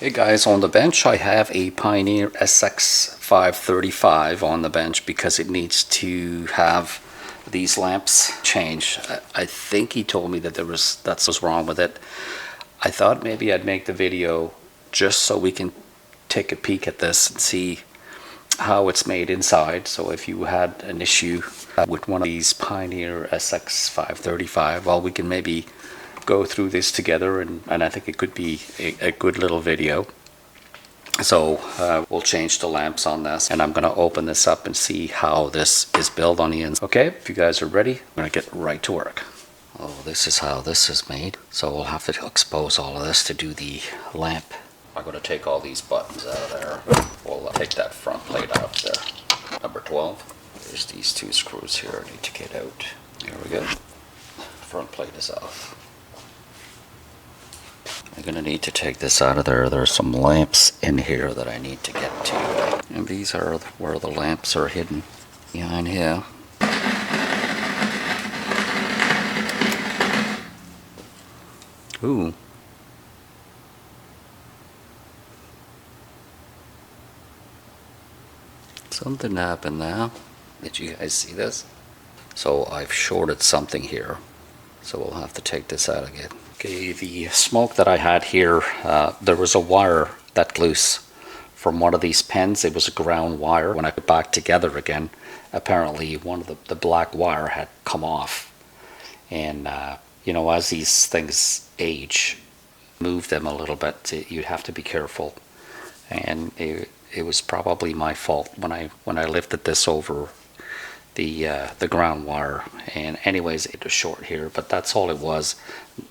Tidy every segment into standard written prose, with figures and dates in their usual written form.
Hey guys, on the bench I have a Pioneer sx535 on the bench because it needs to have these lamps changed. I think he told me that that's what's wrong with it. I thought maybe I'd make the video just so we can take a peek at this and see how it's made inside. So if you had an issue with one of these Pioneer sx535, well, we can maybe go through this together, and I think it could be a good little video. So we'll change the lamps on this, and I'm going to open this up and see how this is built on the inside. Okay, if you guys are ready, I'm going to get right to work. Oh, this is how this is made. So we'll have to expose all of this to do the lamp. I'm going to take all these buttons out of there. We'll take that front plate out there. Number 12. There's these two screws here I need to get out. There we go. Front plate is off. I'm going to need to take this out of there. There's some lamps in here that I need to get to. And these are where the lamps are hidden, behind here. Ooh. Something happened now. Did you guys see this? So I've shorted something here. So we'll have to take this out again. Okay, the smoke that I had here, there was a wire that loose from one of these pins. It was a ground wire. When I put it back together again, apparently one of the black wire had come off. And you know, as these things age, move them a little bit, you have to be careful. And it was probably my fault when I lifted this over the ground wire. And anyways, it was short here, but that's all it was.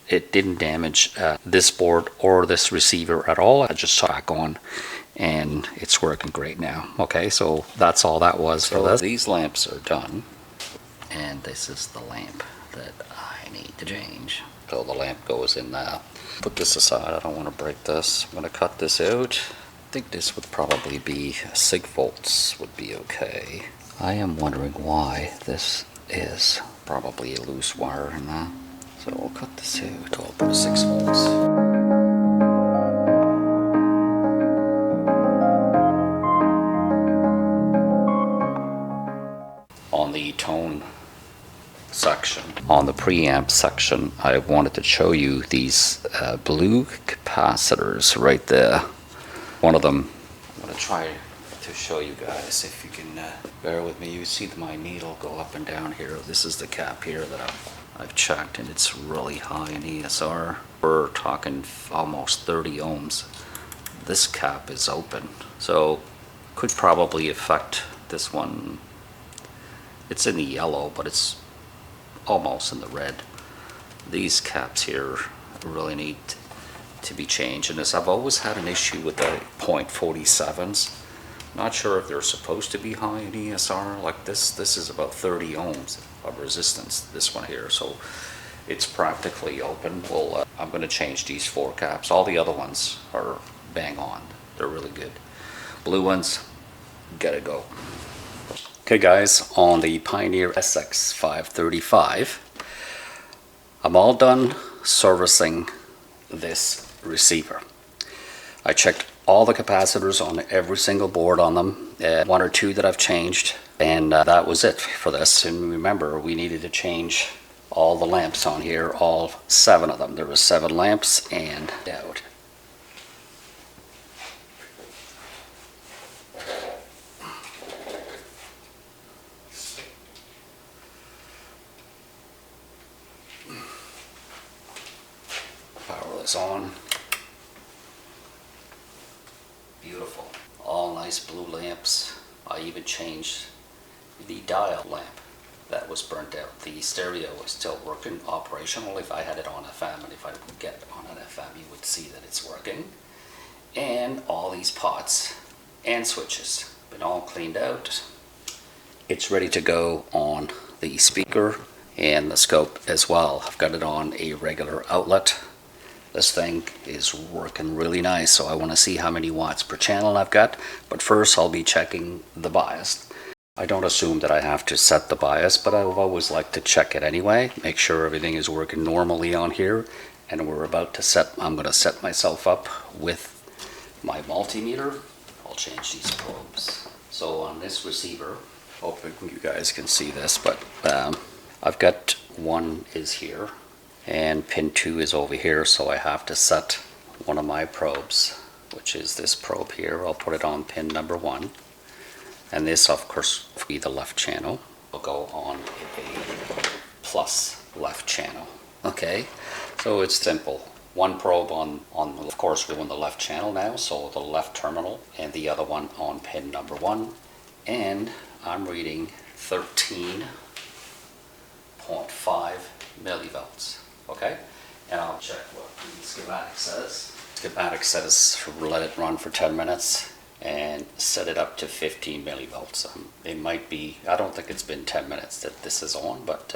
It didn't damage this board or this receiver at all. I just saw it on, and it's working great now. Okay, so that's all that was for this. These lamps are done, and this is the lamp that I need to change. So the lamp goes in now. Put this aside, I don't want to break this. I'm going to cut this out. I think this would probably be 6 volts would be okay. I am wondering why this is probably a loose wire in that. So we'll cut this out. I'll put a 6 volts. On the tone section, on the preamp section, I wanted to show you these blue capacitors right there. One of them, I'm going to try to show you guys if you can bear with me. You see my needle go up and down here. This is the cap here that I've checked, and it's really high in ESR. We're talking almost 30 ohms. This cap is open, so could probably affect this one. It's in the yellow, but it's almost in the red. These caps here really need to be changed, and as I've always had an issue with the 0.47s. Not sure if they're supposed to be high in ESR. Like this is about 30 ohms of resistance, this one here, so it's practically open. Well, I'm going to change these 4 caps. All the other ones are bang on. They're really good. Blue ones, gotta go. Okay guys, on the Pioneer sx535, I'm all done servicing this receiver. I checked all the capacitors on every single board on them, 1 or 2 that I've changed, and that was it for this. And remember, we needed to change all the lamps on here, all 7 of them. There were 7 lamps and out. Power this on. Beautiful. All nice blue lamps. I even changed the dial lamp that was burnt out. The stereo is still working, operational. If I had it on FM, and if I would get on an FM, you would see that it's working. And all these pots and switches been all cleaned out. It's ready to go on the speaker and the scope as well. I've got it on a regular outlet. This thing is working really nice, so I want to see how many watts per channel I've got. But first I'll be checking the bias. I don't assume that I have to set the bias, but I've always liked to check it anyway. Make sure everything is working normally on here. And I'm going to set myself up with my multimeter, I'll change these probes. So on this receiver, hoping you guys can see this, but I've got one is here and pin 2 is over here, so I have to set one of my probes, which is this probe here. I'll put it on pin number 1, and this of course will be the left channel. Will go on a plus left channel. Okay, so it's simple. One probe on of course we're on the left channel now, so the left terminal, and the other one on pin number 1, and I'm reading 13.5 millivolts. Okay, and I'll check what the schematic says. Schematic says let it run for 10 minutes and set it up to 15 millivolts. It might be, I don't think it's been 10 minutes that this is on, but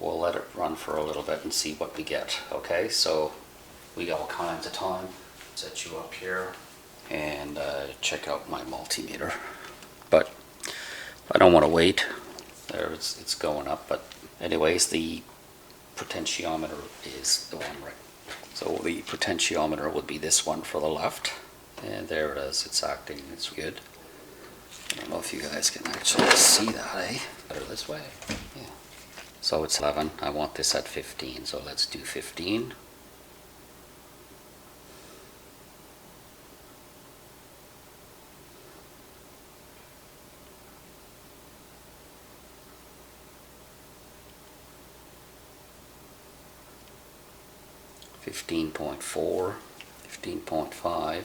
we'll let it run for a little bit and see what we get. Okay, so we got all kinds of time. Set you up here and check out my multimeter. But I don't want to wait. There, it's going up. But anyways, the potentiometer is the one right. So the potentiometer would be this one for the left. And there it is. It's acting. It's good. I don't know if you guys can actually see that, eh? Better this way. Yeah. So it's 11. I want this at 15. So let's do 15. .4, 15.5.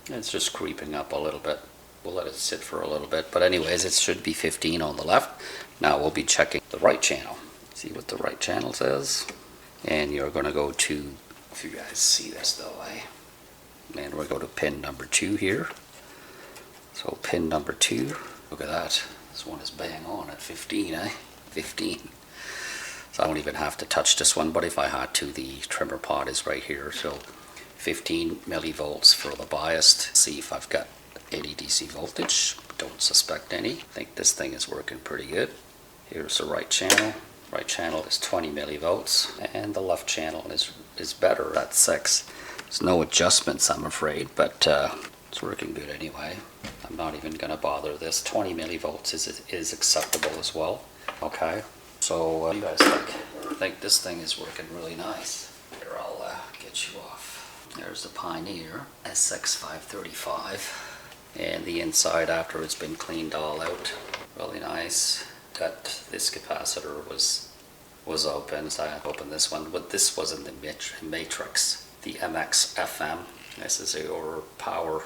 It's just creeping up a little bit. We'll let it sit for a little bit, but anyways, it should be 15 on the left. Now we'll be checking the right channel. See what the right channel says. And you're going to go to, if you guys see this though, and we'll go to pin number 2 here. So pin number 2, look at that. This one is bang on at 15, eh? 15. So I don't even have to touch this one, but if I had to, the trimmer pot is right here. So 15 millivolts for the biased. See if I've got any DC voltage. Don't suspect any. I think this thing is working pretty good. Here's the right channel. Right channel is 20 millivolts, and the left channel is better at 6. There's no adjustments, I'm afraid, but it's working good anyway. I'm not even going to bother this. 20 millivolts is acceptable as well. Okay. So what do you guys think? I think this thing is working really nice. Here, I'll get you off. There's the Pioneer sx535, and the inside after it's been cleaned all out, really nice. Got this capacitor was open, so I opened this one, but this was in the matrix, the MX FM. This is your power,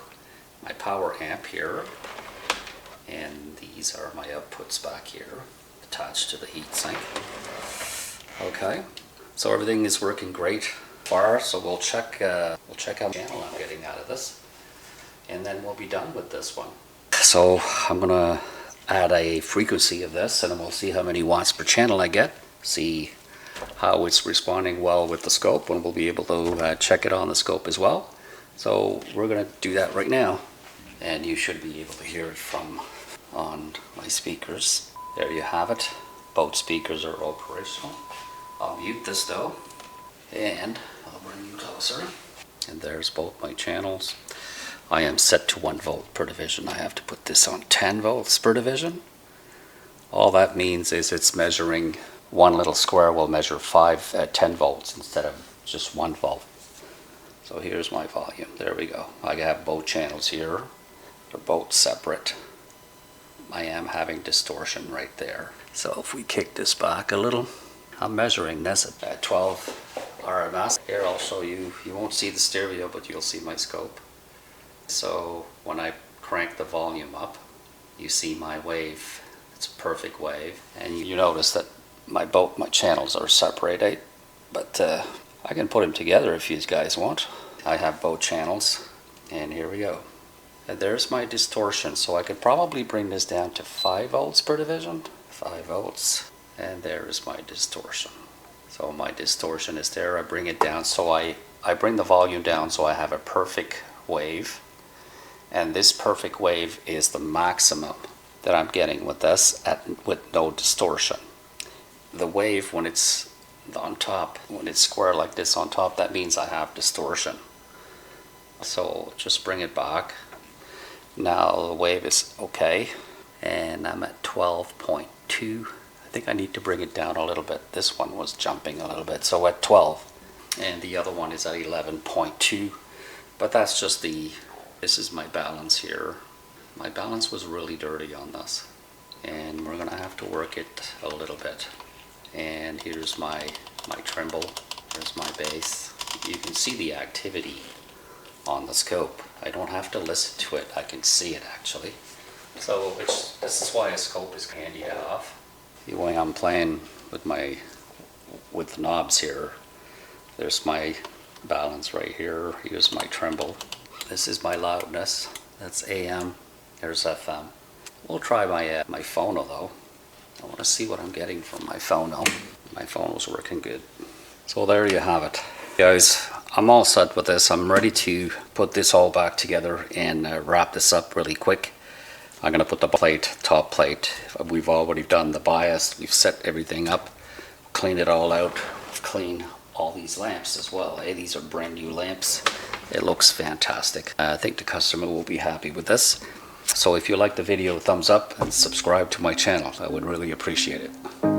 my power amp here, and these are my outputs back here, attached to the heatsink. Okay, so everything is working great far. So we'll check how the channel I'm getting out of this, and then we'll be done with this one. So I'm gonna add a frequency of this, and then we'll see how many watts per channel I get. See how it's responding well with the scope, and we'll be able to check it on the scope as well. So we're gonna do that right now, and you should be able to hear it from on my speakers. There you have it. Both speakers are operational. I'll mute this though, and I'll bring you closer. And there's both my channels. I am set to 1 volt per division. I have to put this on 10 volts per division. All that means is it's measuring, one little square will measure 10 volts instead of just 1 volt. So here's my volume. There we go. I have both channels here. They're both separate. I am having distortion right there. So if we kick this back a little, I'm measuring this at 12 RMS. Here I'll show you, you won't see the stereo, but you'll see my scope. So when I crank the volume up, you see my wave. It's a perfect wave. And you notice that both my channels are separated, but I can put them together if you guys want. I have both channels, and here we go. And there's my distortion, so I could probably bring this down to 5 volts per division. 5 volts, and there is my distortion. So my distortion is there. I bring it down, so I bring the volume down so I have a perfect wave. And this perfect wave is the maximum that I'm getting with this with no distortion. The wave, when it's on top, when it's square like this on top, that means I have distortion. So just bring it back. Now the wave is okay, and I'm at 12.2. I think I need to bring it down a little bit. This one was jumping a little bit, so at 12, and the other one is at 11.2. But that's just this is my balance here. My balance was really dirty on this, and we're gonna have to work it a little bit. And here's my tremble, here's my bass. You can see the activity on the scope. I don't have to listen to it, I can see it actually. So this is why a scope is handy to have. The way I'm playing with the knobs here, there's my balance right here, here's my tremble. This is my loudness, that's AM, there's FM. We'll try my phono though. I want to see what I'm getting from my phono. My phono's working good. So there you have it. Guys, I'm all set with this. I'm ready to put this all back together and wrap this up really quick. I'm going to put the top plate. We've already done the bias. We've set everything up, cleaned it all out, clean all these lamps as well. Hey, these are brand new lamps. It looks fantastic. I think the customer will be happy with this. So if you like the video, thumbs up and subscribe to my channel. I would really appreciate it.